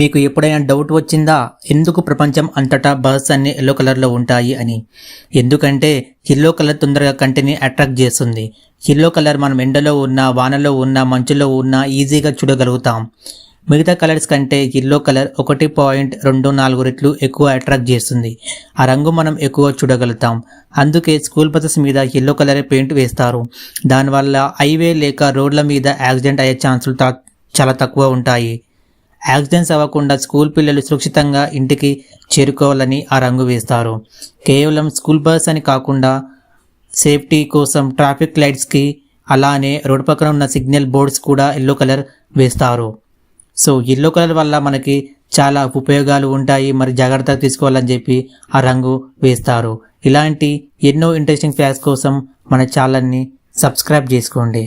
మీకు ఎప్పుడైనా డౌట్ వచ్చిందా ఎందుకు ప్రపంచం అంతటా బర్డ్స్ అన్ని ఎల్లో కలర్లో ఉంటాయి అని? ఎందుకంటే ఎల్లో కలర్ తొందరగా కంటిని అట్రాక్ట్ చేస్తుంది. ఎల్లో కలర్ మనం ఎండలో ఉన్నా, వానలో ఉన్నా, మంచులో ఉన్నా ఈజీగా చూడగలుగుతాం. మిగతా కలర్స్ కంటే ఎల్లో కలర్ 1.24 రెట్లు ఎక్కువ అట్రాక్ట్ చేస్తుంది. ఆ రంగు మనం ఎక్కువ చూడగలుగుతాం. అందుకే స్కూల్ బసెస్ మీద ఎల్లో కలర్ పెయింట్ వేస్తారు. దానివల్ల హైవే లేక రోడ్ల మీద యాక్సిడెంట్ అయ్యే ఛాన్సులు చాలా తక్కువ ఉంటాయి. యాక్సిడెంట్స్ అవ్వకుండా స్కూల్ పిల్లలు సురక్షితంగా ఇంటికి చేరుకోవాలని ఆ రంగు వేస్తారు. కేవలం స్కూల్ బస్ అని కాకుండా సేఫ్టీ కోసం ట్రాఫిక్ లైట్స్కి, అలానే రోడ్ పక్కన ఉన్న సిగ్నల్ బోర్డ్స్ కూడా ఎల్లో కలర్ వేస్తారు. సో ఎల్లో కలర్ వల్ల మనకి చాలా ఉపయోగాలు ఉంటాయి. మరి జాగ్రత్తగా తీసుకోవాలని చెప్పి ఆ రంగు వేస్తారు. ఇలాంటి ఎన్నో ఇంట్రెస్టింగ్ ఫ్యాక్ట్స్ కోసం మన ఛానల్ని సబ్స్క్రైబ్ చేసుకోండి.